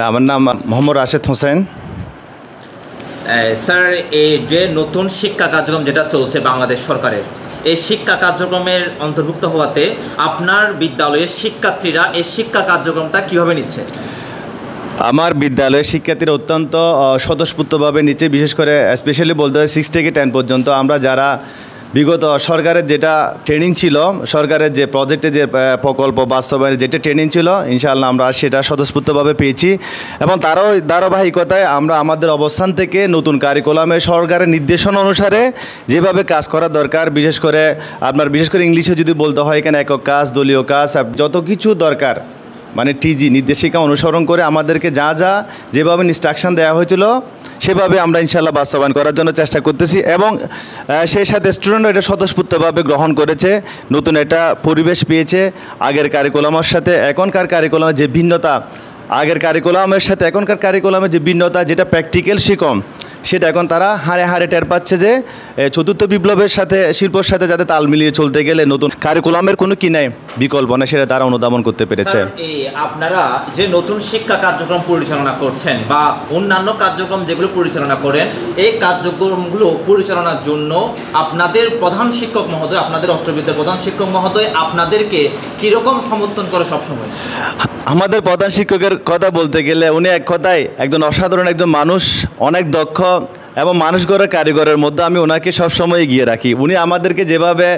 আমার নাম মোহাম্মদ রাশেদ হোসেন। স্যার, এই যে নতুন শিক্ষা কার্যক্রম যেটা চলছে বাংলাদেশ সরকারের, এই শিক্ষা কার্যক্রমের অন্তর্ভুক্ত হওয়াতে আপনার বিদ্যালয়ের শিক্ষার্থীরা এই শিক্ষা কার্যক্রমটা কীভাবে নিচ্ছে? আমার বিদ্যালয়ের শিক্ষার্থীরা অত্যন্ত স্বতঃস্ফূর্তভাবে নিচ্ছে। বিশেষ করে স্পেশালি বলতে হয় 6 থেকে 10 পর্যন্ত আমরা যারা বিগত সরকারের যেটা ট্রেনিং ছিল, সরকারের যে প্রজেক্টে যে প্রকল্প বাস্তবায়নের যেটা ট্রেনিং ছিল, ইনশাআল্লাহ আমরা সেটা স্বতঃস্ফূর্তভাবে পেয়েছি এবং তারও ধারাবাহিকতায় আমরা আমাদের অবস্থান থেকে নতুন কারিকুলামে সরকারের নির্দেশনা অনুসারে যেভাবে কাজ করা দরকার, বিশেষ করে ইংলিশে যদি বলতে হয় এখানে একক কাজ, দলীয় কাজ, যত কিছু দরকার মানে টিজি নির্দেশিকা অনুসরণ করে আমাদেরকে যেভাবে ইনস্ট্রাকশন দেওয়া হয়েছিল সেভাবে আমরা ইনশাআল্লাহ বাস্তবায়ন করার জন্য চেষ্টা করতেছি এবং সেই সাথে স্টুডেন্টরা এটা স্বতঃস্ফূর্তভাবে গ্রহণ করেছে, নতুন একটা পরিবেশ পেয়েছে। আগের কারিকুলামের সাথে এখনকার কারিকুলামের যে ভিন্নতা, আগের কারিকুলামের সাথে এখনকার কারিকুলামের যে ভিন্নতা, যেটা প্র্যাকটিক্যাল শিখন, সেটা এখন তারা হাড়ে হাড়ে টের পাচ্ছে যে চতুর্থ বিপ্লবের সাথে শিল্পের সাথে যাতে তাল মিলিয়ে চলতে গেলে নতুন কারিকুলামের কোনো কি নাই, বিকল্প না, সেটা তারা অনুধাবন করতে পেরেছে। আপনারা যে নতুন শিক্ষা কার্যক্রম পরিচালনা করছেন বা অন্যান্য কার্যক্রম যেগুলো পরিচালনা করেন, এই কার্যক্রমগুলো পরিচালনার জন্য আপনাদের প্রধান শিক্ষক মহোদয়, আপনাদের অত্রবিদ্যার প্রধান শিক্ষক মহোদয় আপনাদেরকে কীরকম সমর্থন করে সবসময়? আমাদের প্রধান শিক্ষকের কথা বলতে গেলে উনি এক কথায় একজন অসাধারণ একজন মানুষ, অনেক দক্ষ এবং মানুষ গড়ে কারিগরের মধ্যে আমি ওনাকে সবসময় এগিয়ে রাখি। উনি আমাদেরকে যেভাবে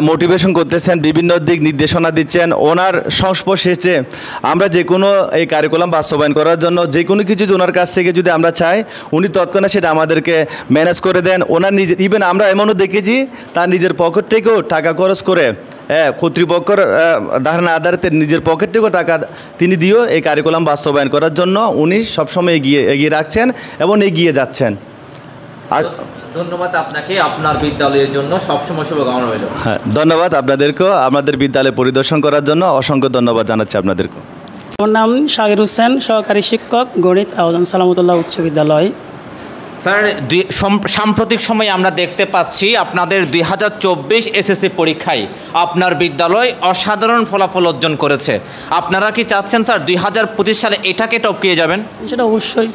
মোটিভেশন করতেছেন, বিভিন্ন দিক নির্দেশনা দিচ্ছেন, ওনার সংস্পর্শে এসে আমরা যে কোনো এই কারিকুলাম বাস্তবায়ন করার জন্য যে কোনো কিছু যদি ওনার কাছ থেকে যদি আমরা চাই, উনি তৎক্ষণাৎ সেটা আমাদেরকে ম্যানেজ করে দেন। ওনার নিজের ইভেন আমরা এমনও দেখেছি তার নিজের পকেট থেকেও টাকা খরচ করে কর্তৃপক্ষের ধারণা আধারে নিজের পকেট থেকেও টাকা তিনি দিয়েও এই কারিকুলাম বাস্তবায়ন করার জন্য উনি সবসময় এগিয়ে রাখছেন এবং এগিয়ে যাচ্ছেন। আর ধন্যবাদ আপনাকে, আপনার বিদ্যালয়ের জন্য সবসময় শুভকামনা রইল। হ্যাঁ, ধন্যবাদ আপনাদেরকেও, আপনাদের বিদ্যালয় পরিদর্শন করার জন্য অসংখ্য ধন্যবাদ জানাচ্ছি আপনাদেরকেও। আমার নাম শাকির হোসেন, সহকারী শিক্ষক, গণিত, আওয়াজান সালামতুল্লাহ উচ্চ বিদ্যালয়। স্যার, সাম্প্রতিক সময়ে আমরা দেখতে পাচ্ছি আপনাদের 2024 এসএসসি পরীক্ষায় আপনার বিদ্যালয় অসাধারণ ফলাফল অর্জন করেছে। আপনারা কি চাচ্ছেন স্যার 2025 সালে এটাকে টপকিয়ে যাবেন? সেটা অবশ্যই।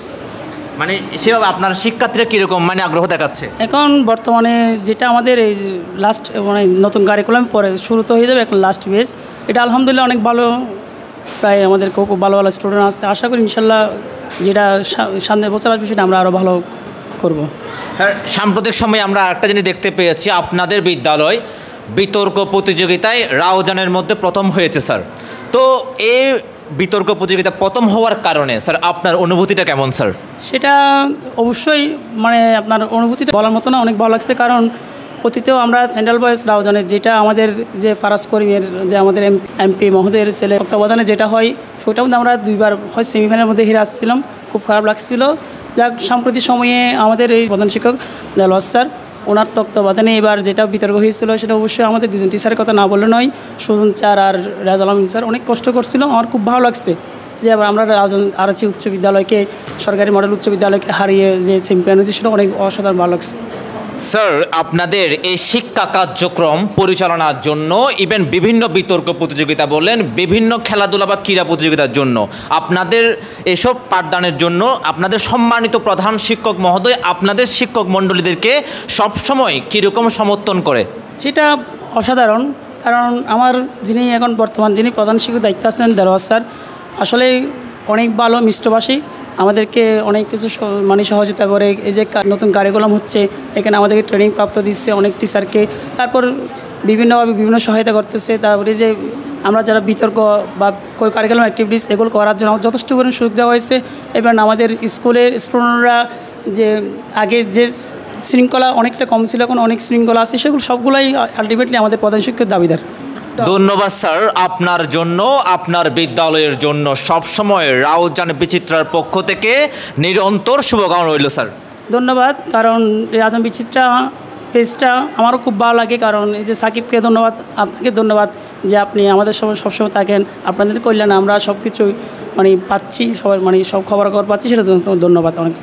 মানে সেভাবে আপনার শিক্ষার্থীরা কীরকম আগ্রহ দেখাচ্ছে? এখন বর্তমানে যেটা আমাদের এই লাস্ট নতুন কারিকুলাম পরে শুরু তো হয়ে যাবে, এখন লাস্ট বেস, এটা আলহামদুলিল্লাহ অনেক ভালো, প্রায় আমাদের খুব ভালো ভালো স্টুডেন্ট আছে। আশা করি ইনশাল্লাহ যেটা সামনের বছর আসবে সেটা আমরা আরও ভালো করব। স্যার, সাম্প্রতিক সময়ে আমরা আরেকটা জিনিস দেখতে পেয়েছি, আপনাদের বিদ্যালয় বিতর্ক প্রতিযোগিতায় রাউজানের মধ্যে প্রথম হয়েছে স্যার। তো এই বিতর্ক প্রতিযোগিতা প্রথম হওয়ার কারণে স্যার আপনার অনুভূতিটা কেমন স্যার? সেটা অবশ্যই আপনার অনুভূতিটা বলার মতো না, অনেক ভালো লাগছে। কারণ অতীতেও আমরা সেন্ট্রাল বয়েজ রাউজানের যেটা আমাদের যে ফারাজ করিমের যে আমাদের এমপি মহোদয়ের ছেলে তত্ত্বাবধানে যেটা হয়, সেটার মধ্যে আমরা 2বার হয় সেমিফাইনালের মধ্যে হেরে আসছিলাম, খুব খারাপ লাগছিল। যাক, সাম্প্রতিক সময়ে আমাদের এই প্রধান শিক্ষক দেলোয়ার স্যার, ওনার তত্ত্বাবধানে এবার যেটা বিতর্ক হয়েছিল সেটা অবশ্যই আমাদের দুজন টিচারের কথা না বললে নয়, সুজন স্যার আর রাজাল আমিন স্যার অনেক কষ্ট করছিল। আমার খুব ভালো লাগছে যে এবার আমরা আরাচি উচ্চ বিদ্যালয়কে, সরকারি মডেল উচ্চ বিদ্যালয়কে হারিয়ে যে চ্যাম্পিয়ন হয়েছে, সেটা অনেক অসাধারণ ভালো লাগছে। স্যার, আপনাদের এই শিক্ষা কার্যক্রম পরিচালনার জন্য ইভেন বিভিন্ন বিতর্ক প্রতিযোগিতা বললেন, বিভিন্ন খেলাধুলা বা ক্রীড়া প্রতিযোগিতার জন্য আপনাদের এসব পাঠদানের জন্য আপনাদের সম্মানিত প্রধান শিক্ষক মহোদয় আপনাদের শিক্ষক মণ্ডলীদেরকে সবসময় কীরকম সমর্থন করে? সেটা অসাধারণ। কারণ আমার এখন বর্তমান যিনি প্রধান শিক্ষক দায়িত্ব আছেন দেলোয়ার স্যার, আসলে অনেক ভালো মিষ্টভাষী, আমাদেরকে অনেক কিছু সহযোগিতা করে। এই যে নতুন কারিকুলাম হচ্ছে, এখানে আমাদেরকে ট্রেনিং প্রাপ্ত দিচ্ছে অনেক টিচারকে, তারপর বিভিন্নভাবে বিভিন্ন সহায়তা করতেছে। তারপরে যে আমরা যারা বিতর্ক বা কারিকুলাম অ্যাক্টিভিটিস এগুলো করার জন্য যথেষ্ট পরিমাণ সুযোগ দেওয়া হয়েছে। এবার আমাদের স্কুলের স্টুডেন্টরা যে আগে যে শৃঙ্খলা অনেকটা কম ছিল, এখন অনেক শৃঙ্খলা আছে, সেগুলো সবগুলাই আলটিমেটলি আমাদের প্রধান শিক্ষকের দাবিদার। ধন্যবাদ স্যার, আপনার জন্য, আপনার বিদ্যালয়ের জন্য সবসময় রাউজান বিচিত্রার পক্ষ থেকে নিরন্তর শুভকামনা রইল স্যার। ধন্যবাদ। কারণ রাউজান বিচিত্রা পেজটা আমারও খুব ভালো লাগে। কারণ এই যে সাকিবকে ধন্যবাদ, আপনাকে ধন্যবাদ যে আপনি আমাদের সবসময় থাকেন, আপনাদের কল্যাণে আমরা সব কিছু পাচ্ছি, সবাই সব খবর পাচ্ছি, সেটার জন্য ধন্যবাদ অনেক।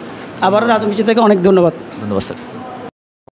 আবারও রাউজান বিচিত্রাকে অনেক ধন্যবাদ। ধন্যবাদ স্যার।